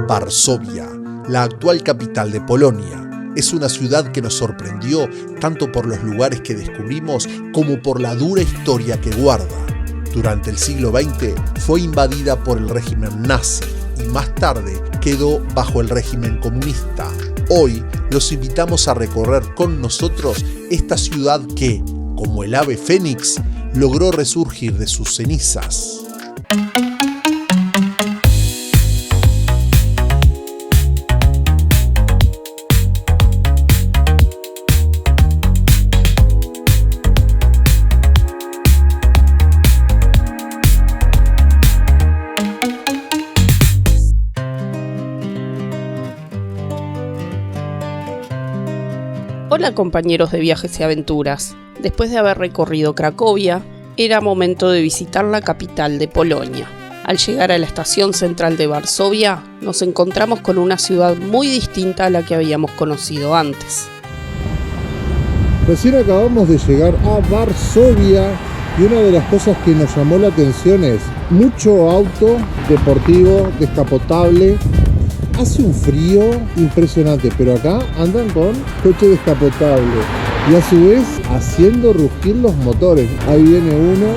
Varsovia, la actual capital de Polonia, es una ciudad que nos sorprendió tanto por los lugares que descubrimos como por la dura historia que guarda. Durante el siglo XX fue invadida por el régimen nazi y más tarde quedó bajo el régimen comunista. Hoy los invitamos a recorrer con nosotros esta ciudad que, como el ave fénix, logró resurgir de sus cenizas. Hola compañeros de viajes y aventuras. Después de haber recorrido Cracovia, era momento de visitar la capital de Polonia. Al llegar a la estación central de Varsovia, nos encontramos con una ciudad muy distinta a la que habíamos conocido antes. Recién acabamos de llegar a Varsovia y una de las cosas que nos llamó la atención es mucho auto deportivo, descapotable. Hace un frío impresionante, pero acá andan con coche descapotable y a su vez haciendo rugir los motores. Ahí viene uno.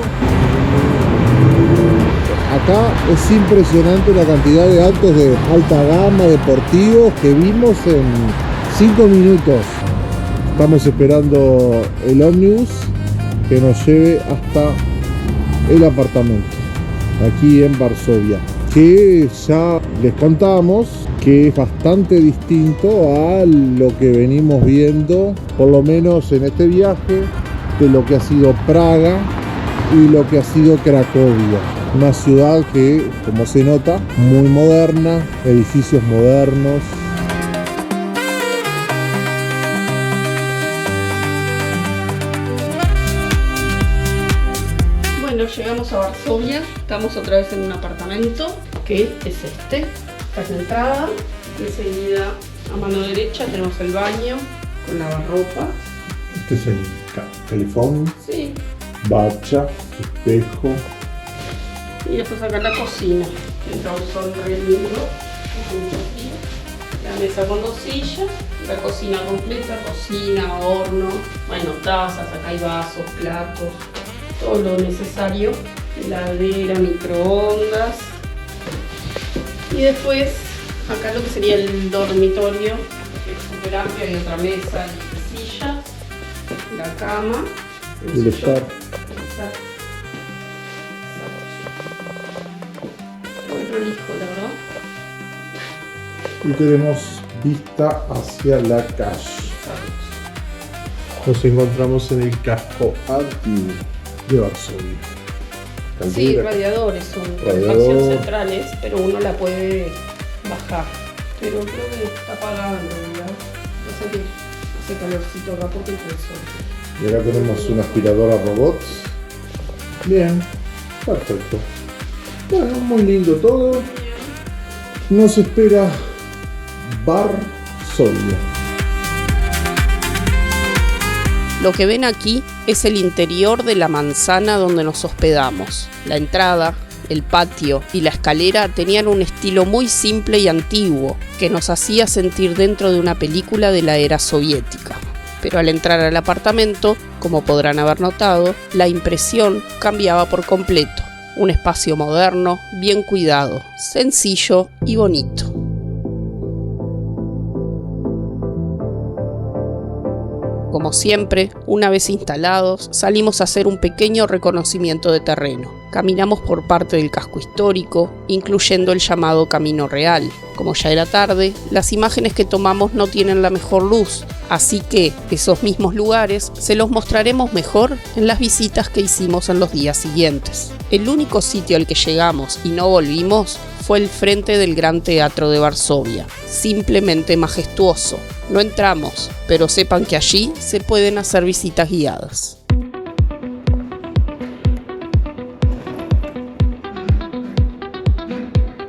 Acá es impresionante la cantidad de autos de alta gama, deportivos, que vimos en 5 minutos. Estamos esperando el ómnibus que nos lleve hasta el apartamento aquí en Varsovia, que ya les contamos que es bastante distinto a lo que venimos viendo, por lo menos en este viaje, de lo que ha sido Praga y lo que ha sido Cracovia. Una ciudad que, como se nota, muy moderna, edificios modernos. Bueno, llegamos a Varsovia, estamos otra vez en un apartamento, que es este. Esta es la entrada, enseguida a mano derecha tenemos el baño con lavarropa. Este es el calefón, sí. Bacha, espejo. Y después acá la cocina, entra un sol re lindo, la mesa con 2 sillas, la cocina completa, cocina, horno, bueno, tazas, acá hay vasos, platos, todo lo necesario, heladera, microondas. Y después, acá lo que sería el dormitorio, que es súper amplio, hay otra mesa y sillas, la cama, el estar. Muy prolijo, la verdad. Y tenemos vista hacia la calle. Nos encontramos en el casco antiguo de Varsovia. Sí, radiadores son calefacción centrales, pero uno la puede bajar. Pero creo que está apagada en realidad. Hace calorcito acá porque el sol. Y acá tenemos una aspiradora robot. Bien, perfecto. Bueno, muy lindo todo. Nos espera Varsovia. Lo que ven aquí es el interior de la manzana donde nos hospedamos. La entrada, el patio y la escalera tenían un estilo muy simple y antiguo que nos hacía sentir dentro de una película de la era soviética. Pero al entrar al apartamento, como podrán haber notado, la impresión cambiaba por completo. Un espacio moderno, bien cuidado, sencillo y bonito. Como siempre, una vez instalados, salimos a hacer un pequeño reconocimiento de terreno. Caminamos por parte del casco histórico, incluyendo el llamado Camino Real. Como ya era tarde, las imágenes que tomamos no tienen la mejor luz, así que esos mismos lugares se los mostraremos mejor en las visitas que hicimos en los días siguientes. El único sitio al que llegamos y no volvimos fue el frente del Gran Teatro de Varsovia, simplemente majestuoso. No entramos, pero sepan que allí se pueden hacer visitas guiadas.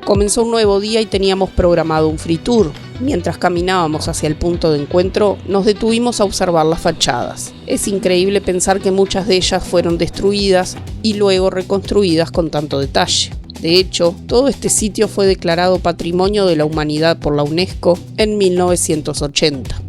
Comenzó un nuevo día y teníamos programado un free tour. Mientras caminábamos hacia el punto de encuentro, nos detuvimos a observar las fachadas. Es increíble pensar que muchas de ellas fueron destruidas y luego reconstruidas con tanto detalle. De hecho, todo este sitio fue declarado Patrimonio de la Humanidad por la UNESCO en 1980.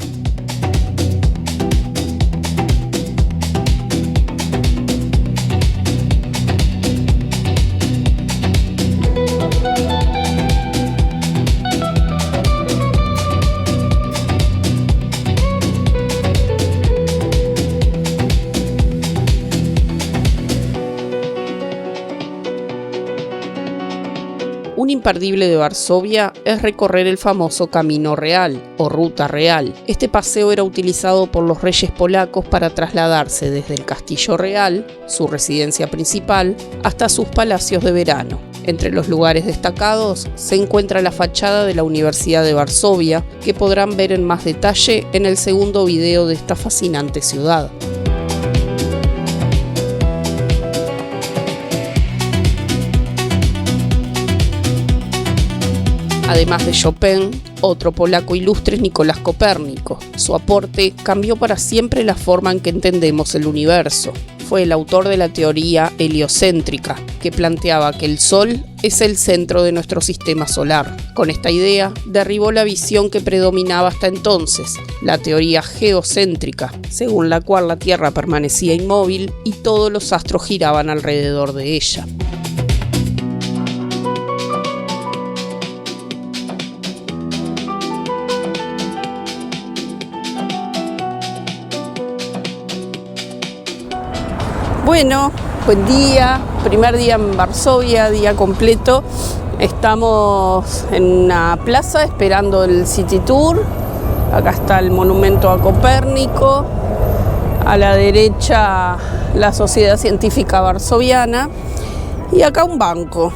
Un imperdible de Varsovia es recorrer el famoso Camino Real o Ruta Real. Este paseo era utilizado por los reyes polacos para trasladarse desde el Castillo Real, su residencia principal, hasta sus palacios de verano. Entre los lugares destacados se encuentra la fachada de la Universidad de Varsovia, que podrán ver en más detalle en el segundo video de esta fascinante ciudad. Además de Chopin, otro polaco ilustre es Nicolás Copérnico. Su aporte cambió para siempre la forma en que entendemos el universo. Fue el autor de la teoría heliocéntrica, que planteaba que el Sol es el centro de nuestro sistema solar. Con esta idea, derribó la visión que predominaba hasta entonces, la teoría geocéntrica, según la cual la Tierra permanecía inmóvil y todos los astros giraban alrededor de ella. Bueno, buen día, primer día en Varsovia, día completo. Estamos en una plaza esperando el City Tour. Acá está el monumento a Copérnico. A la derecha la Sociedad Científica Varsoviana. Y acá un banco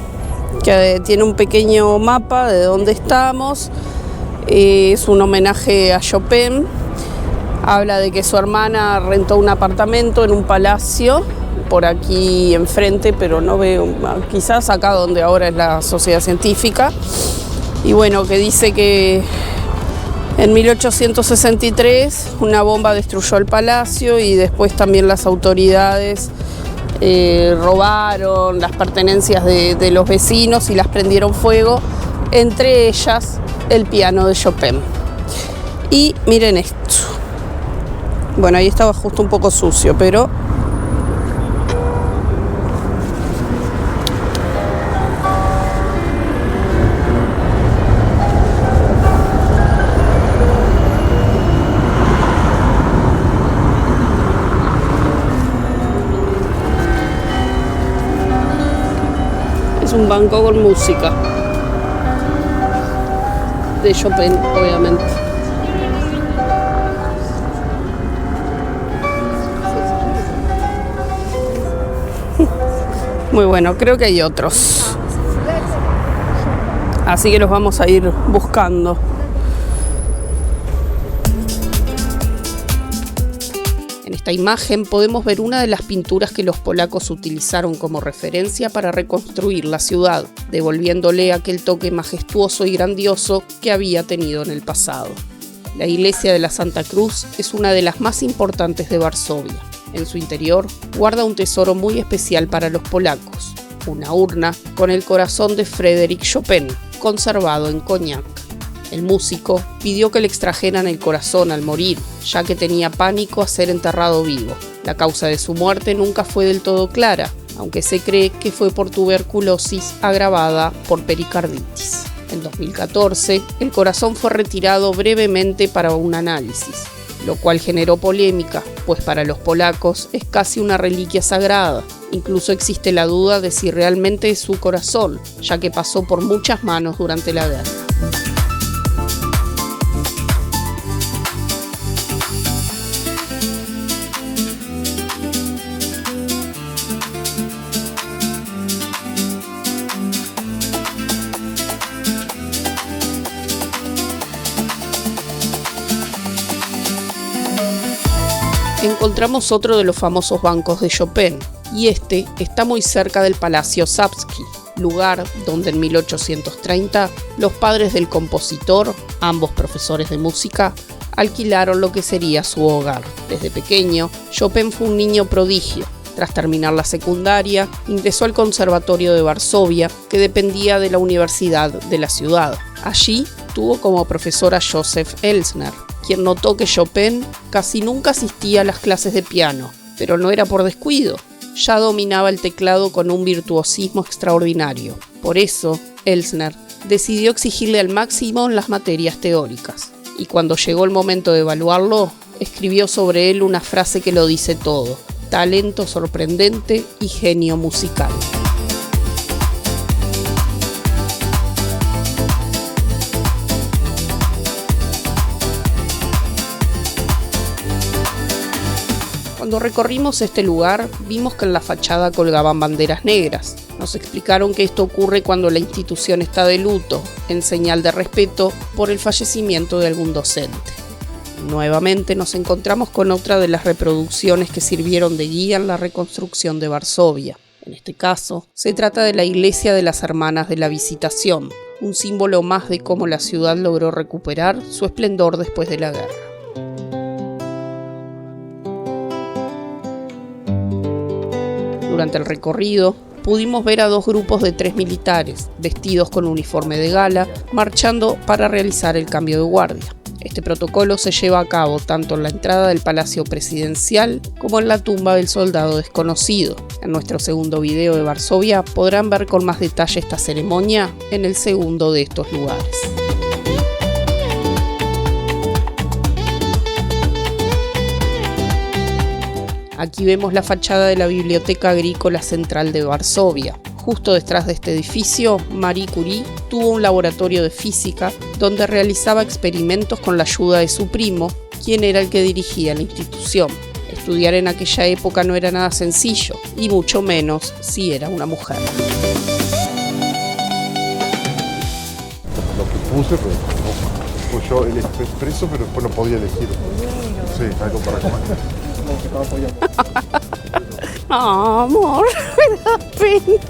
que tiene un pequeño mapa de dónde estamos. Es un homenaje a Chopin. Habla de que su hermana rentó un apartamento en un palacio por aquí enfrente, pero no veo, quizás acá donde ahora es la Sociedad Científica. Y bueno, que dice que en 1863 una bomba destruyó el palacio y después también las autoridades robaron las pertenencias de los vecinos y las prendieron fuego, entre ellas el piano de Chopin. Y miren esto. Bueno, ahí estaba justo un poco sucio, pero es un banco con música de Chopin, obviamente. Muy bueno, creo que hay otros. Así que los vamos a ir buscando. En esta imagen podemos ver una de las pinturas que los polacos utilizaron como referencia para reconstruir la ciudad, devolviéndole aquel toque majestuoso y grandioso que había tenido en el pasado. La iglesia de la Santa Cruz es una de las más importantes de Varsovia. En su interior guarda un tesoro muy especial para los polacos, una urna con el corazón de Frédéric Chopin, conservado en Cognac. El músico pidió que le extrajeran el corazón al morir, ya que tenía pánico a ser enterrado vivo. La causa de su muerte nunca fue del todo clara, aunque se cree que fue por tuberculosis agravada por pericarditis. En 2014, el corazón fue retirado brevemente para un análisis, lo cual generó polémica, pues para los polacos es casi una reliquia sagrada. Incluso existe la duda de si realmente es su corazón, ya que pasó por muchas manos durante la guerra. Encontramos otro de los famosos bancos de Chopin, y este está muy cerca del Palacio Sapsky, lugar donde en 1830 los padres del compositor, ambos profesores de música, alquilaron lo que sería su hogar. Desde pequeño, Chopin fue un niño prodigio. Tras terminar la secundaria, ingresó al Conservatorio de Varsovia, que dependía de la Universidad de la ciudad. Allí tuvo como profesor a Joseph Elsner, quien notó que Chopin casi nunca asistía a las clases de piano, pero no era por descuido. Ya dominaba el teclado con un virtuosismo extraordinario. Por eso, Elsner decidió exigirle al máximo en las materias teóricas. Y cuando llegó el momento de evaluarlo, escribió sobre él una frase que lo dice todo: talento sorprendente y genio musical. Cuando recorrimos este lugar, vimos que en la fachada colgaban banderas negras. Nos explicaron que esto ocurre cuando la institución está de luto, en señal de respeto por el fallecimiento de algún docente. Nuevamente nos encontramos con otra de las reproducciones que sirvieron de guía en la reconstrucción de Varsovia. En este caso, se trata de la iglesia de las Hermanas de la Visitación, un símbolo más de cómo la ciudad logró recuperar su esplendor después de la guerra. Durante el recorrido, pudimos ver a 2 grupos de 3 militares, vestidos con uniforme de gala, marchando para realizar el cambio de guardia. Este protocolo se lleva a cabo tanto en la entrada del Palacio Presidencial como en la tumba del soldado desconocido. En nuestro segundo video de Varsovia podrán ver con más detalle esta ceremonia en el segundo de estos lugares. Aquí vemos la fachada de la Biblioteca Agrícola Central de Varsovia. Justo detrás de este edificio, Marie Curie tuvo un laboratorio de física donde realizaba experimentos con la ayuda de su primo, quien era el que dirigía la institución. Estudiar en aquella época no era nada sencillo, y mucho menos si era una mujer. Lo que puse, pues yo el expreso, pero después no podía elegir. Sí, algo para comer. Amor, me da pena.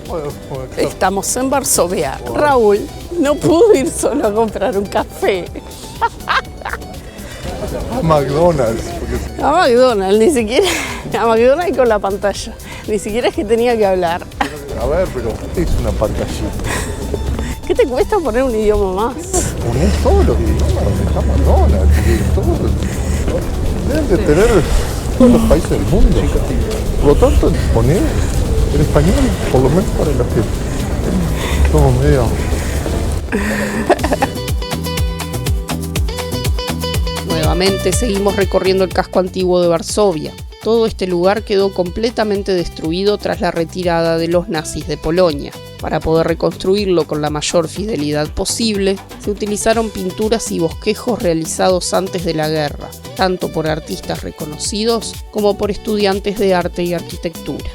Bueno, Estamos en Varsovia. Raúl no pudo ir solo a comprar un café. a McDonald's. A McDonald's, ni siquiera. A McDonald's con la pantalla. Ni siquiera es que tenía que hablar. A ver, pero es una pantallita. ¿Qué te cuesta poner un idioma más? Ponés todos los idiomas donde está McDonald's. Deben de tener todos los países del mundo. Por lo tanto, ponés en español, por lo menos para los que somos medio... Nuevamente seguimos recorriendo el casco antiguo de Varsovia. Todo este lugar quedó completamente destruido tras la retirada de los nazis de Polonia. Para poder reconstruirlo con la mayor fidelidad posible, se utilizaron pinturas y bosquejos realizados antes de la guerra, tanto por artistas reconocidos como por estudiantes de arte y arquitectura.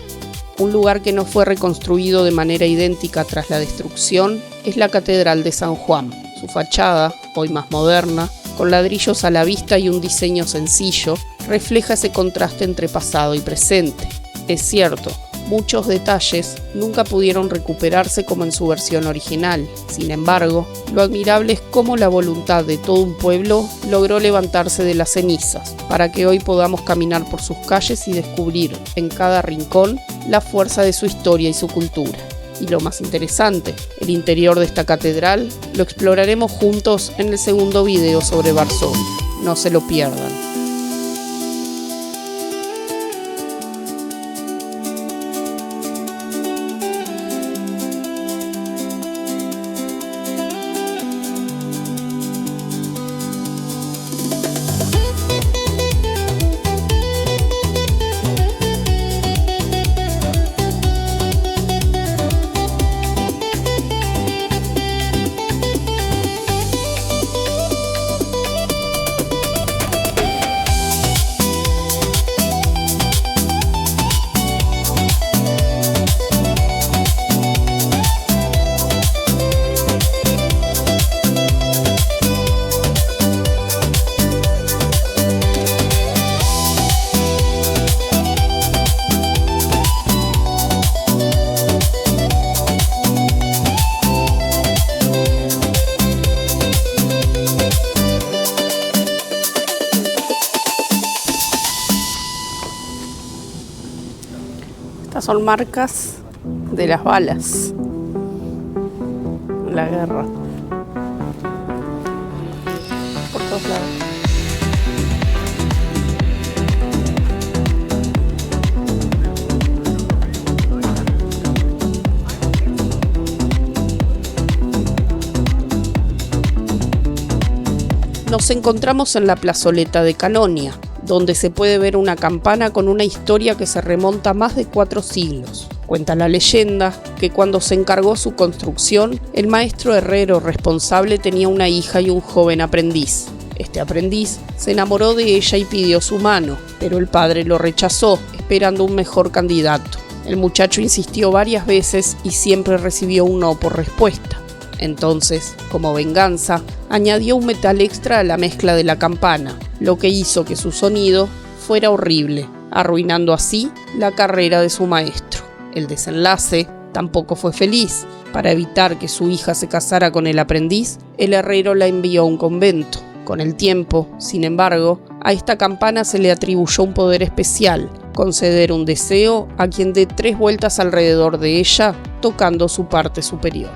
Un lugar que no fue reconstruido de manera idéntica tras la destrucción es la Catedral de San Juan. Su fachada, hoy más moderna, con ladrillos a la vista y un diseño sencillo, refleja ese contraste entre pasado y presente. Es cierto, muchos detalles nunca pudieron recuperarse como en su versión original. Sin embargo, lo admirable es cómo la voluntad de todo un pueblo logró levantarse de las cenizas, para que hoy podamos caminar por sus calles y descubrir en cada rincón la fuerza de su historia y su cultura. Y lo más interesante, el interior de esta catedral lo exploraremos juntos en el segundo video sobre Varsovia. No se lo pierdan. son marcas de las balas. La guerra. Por todos lados. Nos encontramos en la plazoleta de Canonia, donde se puede ver una campana con una historia que se remonta a más de 4 siglos. Cuenta la leyenda que cuando se encargó su construcción, el maestro herrero responsable tenía una hija y un joven aprendiz. Este aprendiz se enamoró de ella y pidió su mano, pero el padre lo rechazó, esperando un mejor candidato. El muchacho insistió varias veces y siempre recibió un no por respuesta. Entonces, como venganza, añadió un metal extra a la mezcla de la campana, lo que hizo que su sonido fuera horrible, arruinando así la carrera de su maestro. El desenlace tampoco fue feliz. Para evitar que su hija se casara con el aprendiz, el herrero la envió a un convento. Con el tiempo, sin embargo, a esta campana se le atribuyó un poder especial: conceder un deseo a quien dé 3 vueltas alrededor de ella, tocando su parte superior.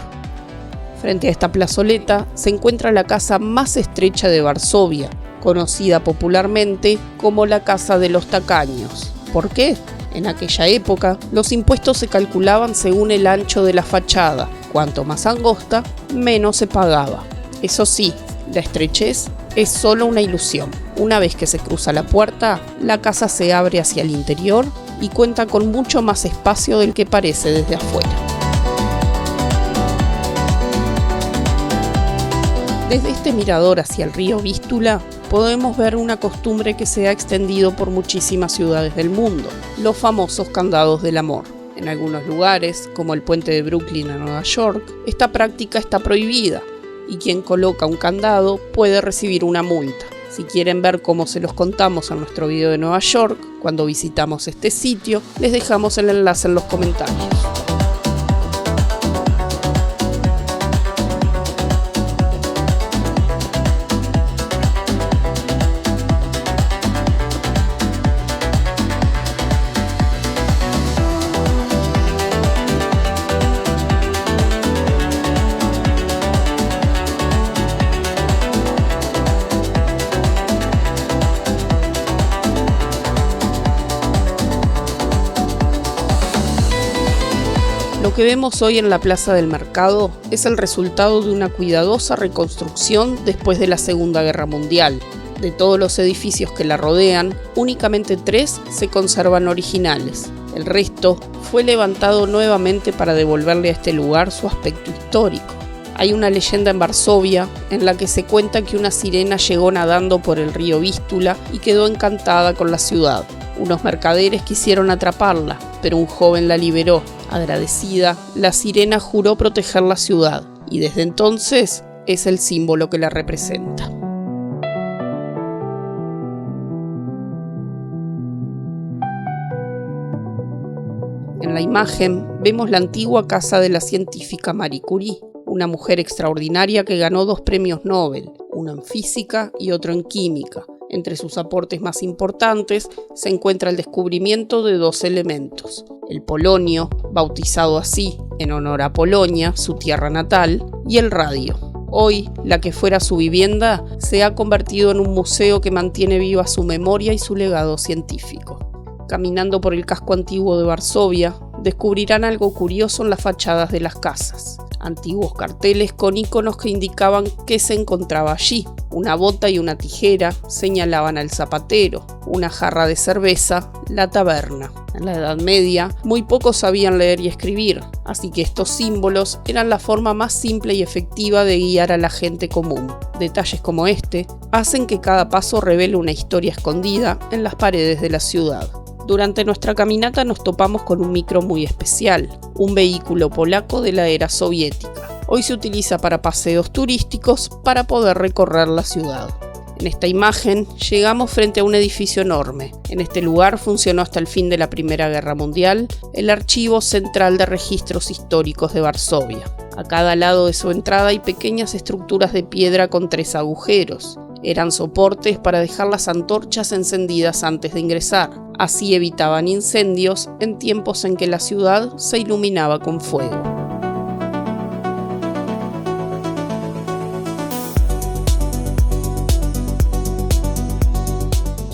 Frente a esta plazoleta se encuentra la casa más estrecha de Varsovia, conocida popularmente como la Casa de los Tacaños. ¿Por qué? En aquella época, los impuestos se calculaban según el ancho de la fachada. Cuanto más angosta, menos se pagaba. Eso sí, la estrechez es solo una ilusión. Una vez que se cruza la puerta, la casa se abre hacia el interior y cuenta con mucho más espacio del que parece desde afuera. Desde este mirador hacia el río Vístula, podemos ver una costumbre que se ha extendido por muchísimas ciudades del mundo: los famosos candados del amor. En algunos lugares, como el puente de Brooklyn en Nueva York, esta práctica está prohibida y quien coloca un candado puede recibir una multa. Si quieren ver cómo se los contamos en nuestro video de Nueva York, cuando visitamos este sitio, les dejamos el enlace en los comentarios. Lo que vemos hoy en la Plaza del Mercado es el resultado de una cuidadosa reconstrucción después de la Segunda Guerra Mundial. De todos los edificios que la rodean, únicamente 3 se conservan originales. El resto fue levantado nuevamente para devolverle a este lugar su aspecto histórico. Hay una leyenda en Varsovia en la que se cuenta que una sirena llegó nadando por el río Vístula y quedó encantada con la ciudad. Unos mercaderes quisieron atraparla, pero un joven la liberó. Agradecida, la sirena juró proteger la ciudad, y desde entonces es el símbolo que la representa. En la imagen vemos la antigua casa de la científica Marie Curie, una mujer extraordinaria que ganó 2 premios Nobel, uno en física y otro en química. Entre sus aportes más importantes se encuentra el descubrimiento de 2 elementos: el polonio, bautizado así en honor a Polonia, su tierra natal, y el radio. Hoy, la que fuera su vivienda se ha convertido en un museo que mantiene viva su memoria y su legado científico. Caminando por el casco antiguo de Varsovia, descubrirán algo curioso en las fachadas de las casas: antiguos carteles con iconos que indicaban qué se encontraba allí. Una bota y una tijera señalaban al zapatero, una jarra de cerveza, la taberna. En la Edad Media, muy pocos sabían leer y escribir, así que estos símbolos eran la forma más simple y efectiva de guiar a la gente común. Detalles como este hacen que cada paso revele una historia escondida en las paredes de la ciudad. Durante nuestra caminata nos topamos con un micro muy especial, un vehículo polaco de la era soviética. Hoy se utiliza para paseos turísticos para poder recorrer la ciudad. En esta imagen llegamos frente a un edificio enorme. En este lugar funcionó hasta el fin de la Primera Guerra Mundial el Archivo Central de Registros Históricos de Varsovia. A cada lado de su entrada hay pequeñas estructuras de piedra con 3 agujeros. Eran soportes para dejar las antorchas encendidas antes de ingresar. Así evitaban incendios en tiempos en que la ciudad se iluminaba con fuego.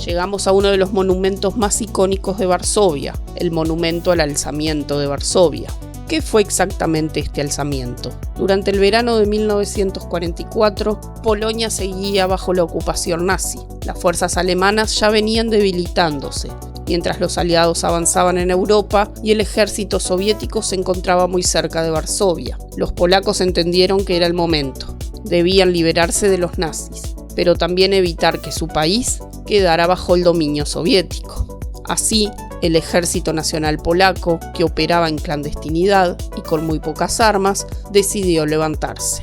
Llegamos a uno de los monumentos más icónicos de Varsovia, el monumento al alzamiento de Varsovia. ¿Qué fue exactamente este alzamiento? Durante el verano de 1944, Polonia seguía bajo la ocupación nazi. Las fuerzas alemanas ya venían debilitándose, mientras los aliados avanzaban en Europa y el ejército soviético se encontraba muy cerca de Varsovia. Los polacos entendieron que era el momento. Debían liberarse de los nazis, pero también evitar que su país quedara bajo el dominio soviético. Así, el Ejército Nacional Polaco, que operaba en clandestinidad y con muy pocas armas, decidió levantarse.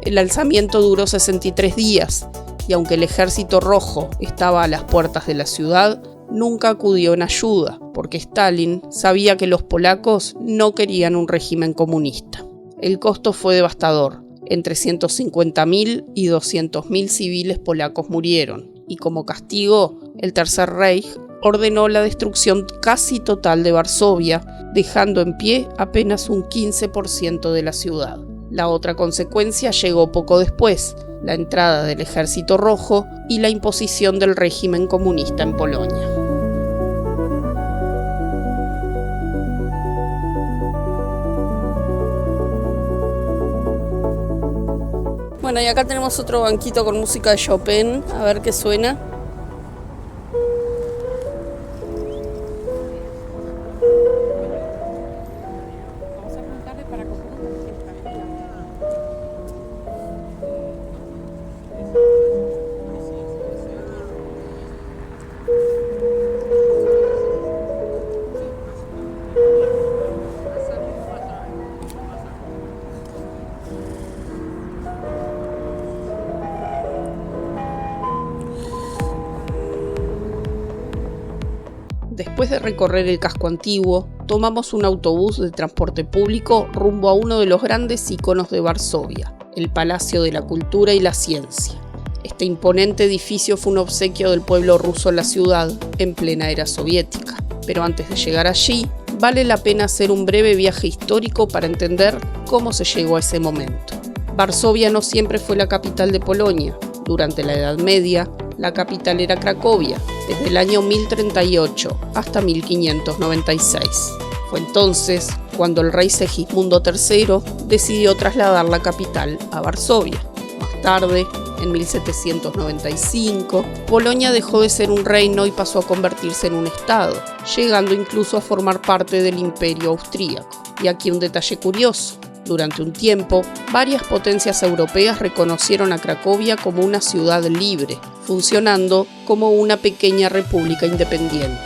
El alzamiento duró 63 días, y aunque el Ejército Rojo estaba a las puertas de la ciudad, nunca acudió en ayuda, porque Stalin sabía que los polacos no querían un régimen comunista. El costo fue devastador. Entre 150.000 y 200.000 civiles polacos murieron, y como castigo, el Tercer Reich ordenó la destrucción casi total de Varsovia, dejando en pie apenas un 15% de la ciudad. La otra consecuencia llegó poco después, la entrada del Ejército Rojo y la imposición del régimen comunista en Polonia. Bueno, y acá tenemos otro banquito con música de Chopin, a ver qué suena. Después de recorrer el casco antiguo, tomamos un autobús de transporte público rumbo a uno de los grandes iconos de Varsovia, el Palacio de la Cultura y la Ciencia. Este imponente edificio fue un obsequio del pueblo ruso a la ciudad en plena era soviética. Pero antes de llegar allí, vale la pena hacer un breve viaje histórico para entender cómo se llegó a ese momento. Varsovia no siempre fue la capital de Polonia. Durante la Edad Media, la capital era Cracovia, desde el año 1038 hasta 1596. Fue entonces cuando el rey Segismundo III decidió trasladar la capital a Varsovia. Más tarde, en 1795, Polonia dejó de ser un reino y pasó a convertirse en un estado, llegando incluso a formar parte del Imperio Austríaco. Y aquí un detalle curioso. Durante un tiempo, varias potencias europeas reconocieron a Cracovia como una ciudad libre, funcionando como una pequeña república independiente.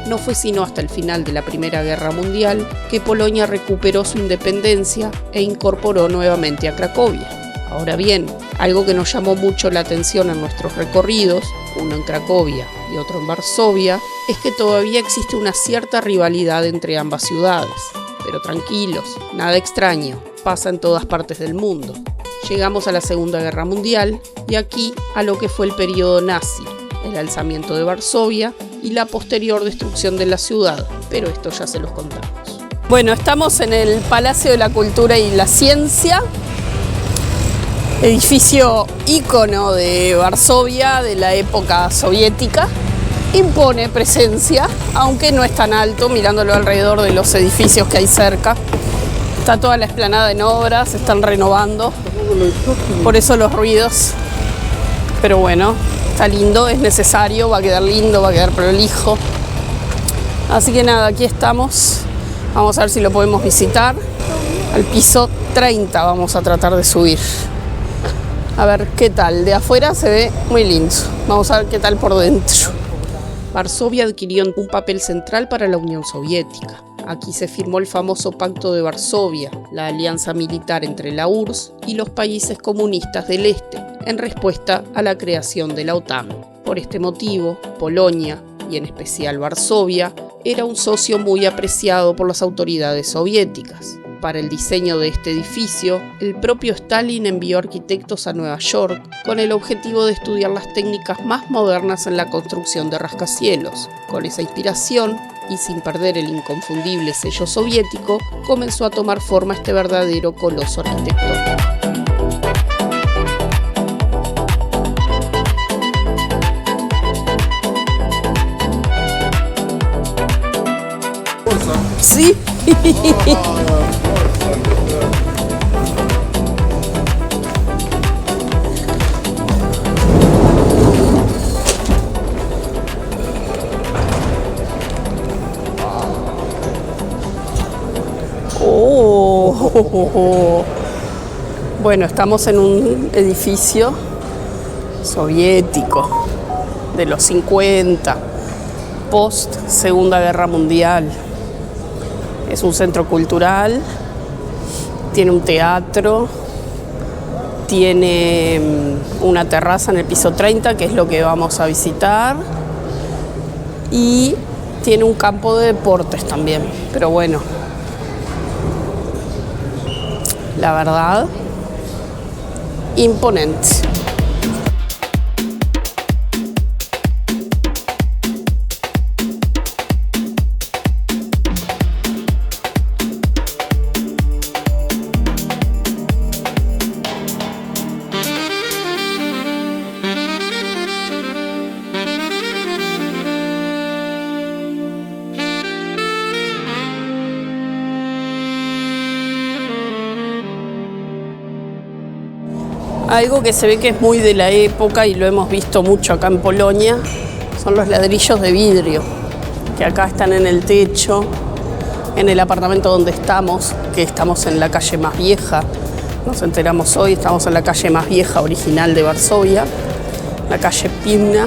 No fue sino hasta el final de la Primera Guerra Mundial que Polonia recuperó su independencia e incorporó nuevamente a Cracovia. Ahora bien, algo que nos llamó mucho la atención en nuestros recorridos, uno en Cracovia y otro en Varsovia, es que todavía existe una cierta rivalidad entre ambas ciudades. Pero tranquilos, nada extraño, pasa en todas partes del mundo. Llegamos a la Segunda Guerra Mundial y aquí a lo que fue el periodo nazi, el alzamiento de Varsovia y la posterior destrucción de la ciudad, pero esto ya se los contamos. Bueno, estamos en el Palacio de la Cultura y la Ciencia, edificio ícono de Varsovia de la época soviética. Impone presencia, aunque no es tan alto, mirándolo alrededor de los edificios que hay cerca. Está toda la explanada en obras, se están renovando, por eso los ruidos. Pero bueno, está lindo, es necesario, va a quedar lindo, va a quedar prolijo. Así que nada, aquí estamos. Vamos a ver si lo podemos visitar. Al piso 30 vamos a tratar de subir. A ver qué tal. De afuera se ve muy lindo. Vamos a ver qué tal por dentro. Varsovia adquirió un papel central para la Unión Soviética. Aquí se firmó el famoso Pacto de Varsovia, la alianza militar entre la URSS y los países comunistas del Este, en respuesta a la creación de la OTAN. Por este motivo, Polonia, y en especial Varsovia, era un socio muy apreciado por las autoridades soviéticas. Para el diseño de este edificio, el propio Stalin envió arquitectos a Nueva York con el objetivo de estudiar las técnicas más modernas en la construcción de rascacielos. Con esa inspiración, y sin perder el inconfundible sello soviético, comenzó a tomar forma este verdadero coloso arquitectónico. Sí. Oh. Bueno, estamos en un edificio soviético de los 50, post Segunda Guerra Mundial. Es un centro cultural, tiene un teatro, tiene una terraza en el piso 30, que es lo que vamos a visitar, y tiene un campo de deportes también. Pero bueno, la verdad, imponente. Algo que se ve que es muy de la época y lo hemos visto mucho acá en Polonia son los ladrillos de vidrio, que acá están en el techo, en el apartamento donde estamos, que estamos en la calle más vieja. Nos enteramos hoy, estamos en la calle más vieja original de Varsovia, la calle Pimna,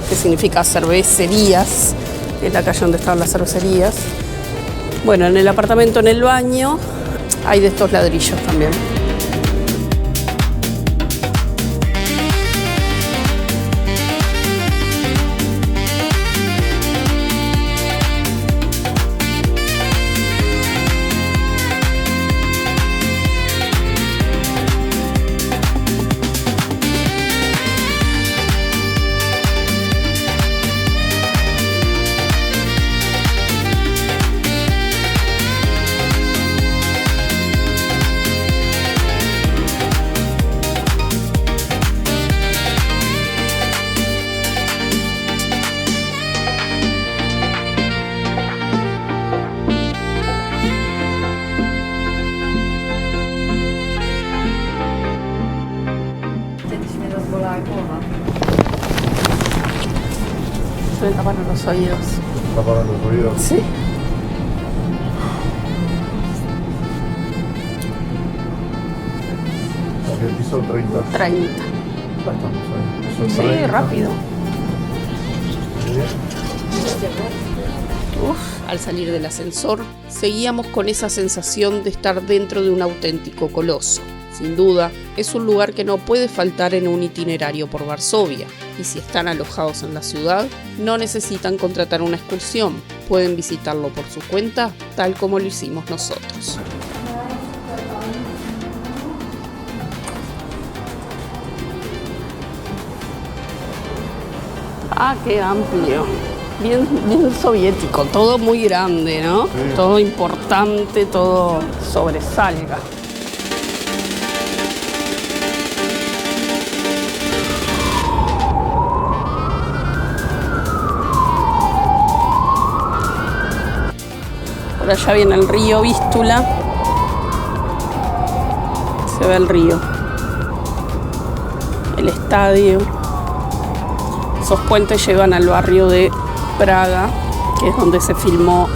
que significa cervecerías, es la calle donde estaban las cervecerías. Bueno, en el apartamento, en el baño, hay de estos ladrillos también. Me taparon los oídos. ¿Taparon los oídos? Sí. El piso 30. 30. Ya estamos ahí. Piso Sí, 30. rápido. Bien. Al salir del ascensor, seguíamos con esa sensación de estar dentro de un auténtico coloso. Sin duda, es un lugar que no puede faltar en un itinerario por Varsovia, y si están alojados en la ciudad, no necesitan contratar una excursión, pueden visitarlo por su cuenta, tal como lo hicimos nosotros. Ah, qué amplio. Bien soviético, todo muy grande, ¿no? Sí. Todo importante, todo sobresalga. Por allá viene el río Vístula. Se ve el río. El estadio. Esos puentes llevan al barrio de Praga, que es donde se filmó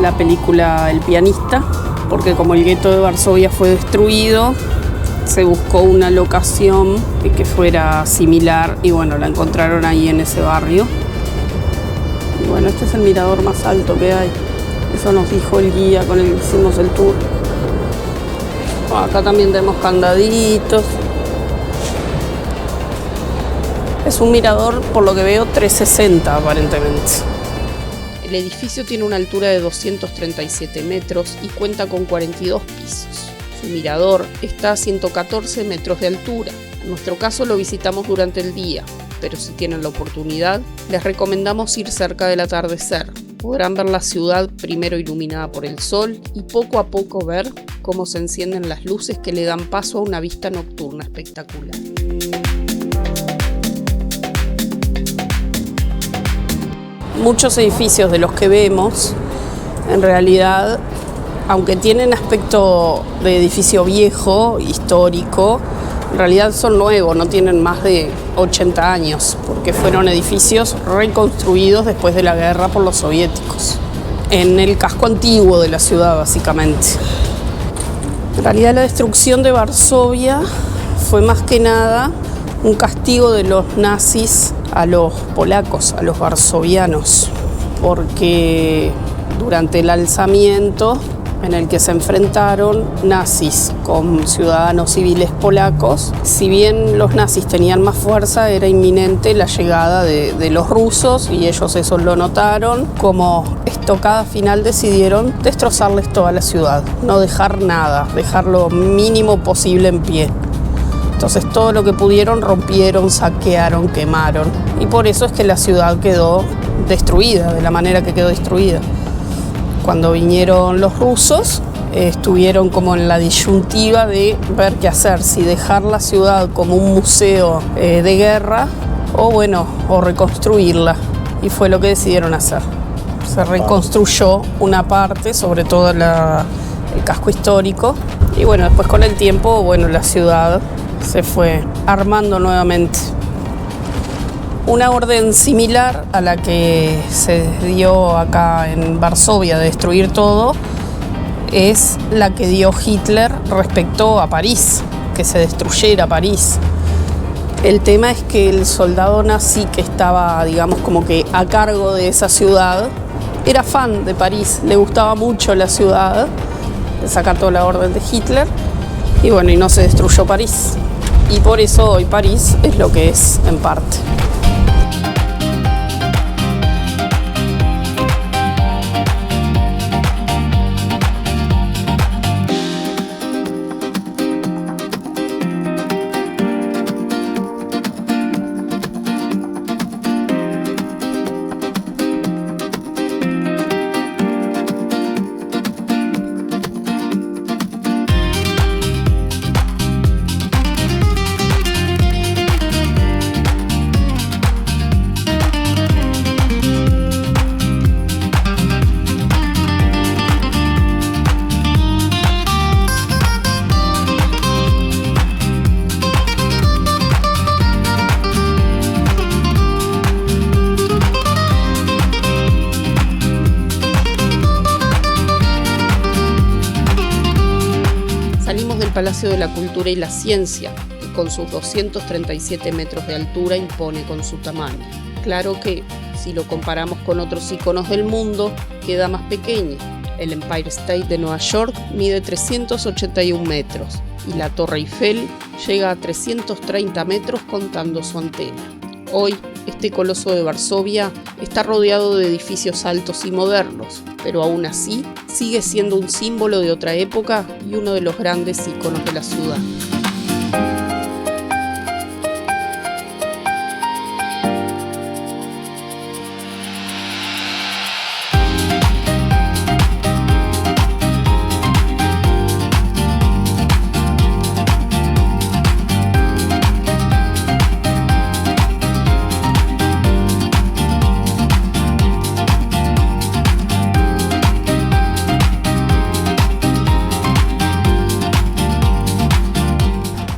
la película El pianista, porque como el gueto de Varsovia fue destruido, se buscó una locación que fuera similar y bueno, la encontraron ahí en ese barrio. Y bueno, este es el mirador más alto que hay. Eso nos dijo el guía con el que hicimos el tour. Acá también tenemos candaditos. Es un mirador, por lo que veo, 360 aparentemente. El El edificio tiene una altura de 237 metros y cuenta con 42 pisos. Su mirador está a 114 metros de altura. En nuestro caso lo visitamos durante el día, pero si tienen la oportunidad, les recomendamos ir cerca del atardecer. Podrán ver la ciudad primero iluminada por el sol y poco a poco ver cómo se encienden las luces que le dan paso a una vista nocturna espectacular. Muchos edificios de los que vemos, en realidad, aunque tienen aspecto de edificio viejo, histórico, en realidad son nuevos, no tienen más de 80 años, porque fueron edificios reconstruidos después de la guerra por los soviéticos, en el casco antiguo de la ciudad, básicamente. En realidad la destrucción de Varsovia fue más que nada un castigo de los nazis a los polacos, a los varsovianos, porque durante el alzamiento en el que se enfrentaron nazis con ciudadanos civiles polacos, si bien los nazis tenían más fuerza, era inminente la llegada de los rusos y ellos eso lo notaron. Como estocada final decidieron destrozarles toda la ciudad, no dejar nada, dejar lo mínimo posible en pie. Entonces todo lo que pudieron rompieron, saquearon, quemaron, y por eso es que la ciudad quedó destruida, de la manera que quedó destruida. Cuando vinieron los rusos, estuvieron como en la disyuntiva de ver qué hacer, si dejar la ciudad como un museo de guerra o reconstruirla, y fue lo que decidieron hacer. Se reconstruyó una parte, sobre todo el casco histórico, y bueno, después con el tiempo, la ciudad se fue armando nuevamente. Una orden similar a la que se dio acá en Varsovia de destruir todo es la que dio Hitler respecto a París, que se destruyera París. El tema es que el soldado nazi que estaba, digamos, como que a cargo de esa ciudad, era fan de París, le gustaba mucho la ciudad, le sacató la orden de Hitler y no se destruyó París. Y por eso hoy París es lo que es en parte. Palacio de la Cultura y la Ciencia, que con sus 237 metros de altura impone con su tamaño. Claro que, si lo comparamos con otros iconos del mundo, queda más pequeño. El Empire State de Nueva York mide 381 metros y la Torre Eiffel llega a 330 metros contando su antena. Hoy, este coloso de Varsovia está rodeado de edificios altos y modernos, pero aún así sigue siendo un símbolo de otra época y uno de los grandes íconos de la ciudad.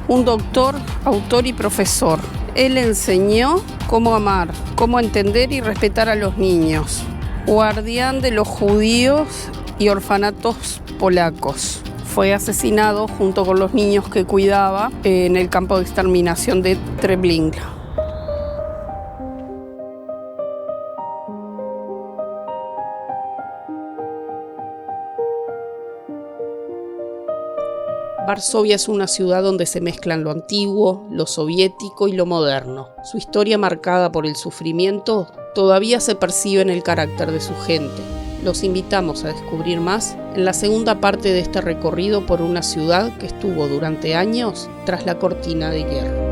Un doctor, autor y profesor. Él enseñó cómo amar, cómo entender y respetar a los niños. Guardián de los judíos y orfanatos polacos. Fue asesinado junto con los niños que cuidaba en el campo de exterminación de Treblinka. Varsovia es una ciudad donde se mezclan lo antiguo, lo soviético y lo moderno. Su historia, marcada por el sufrimiento, todavía se percibe en el carácter de su gente. Los invitamos a descubrir más en la segunda parte de este recorrido por una ciudad que estuvo durante años tras la cortina de hierro.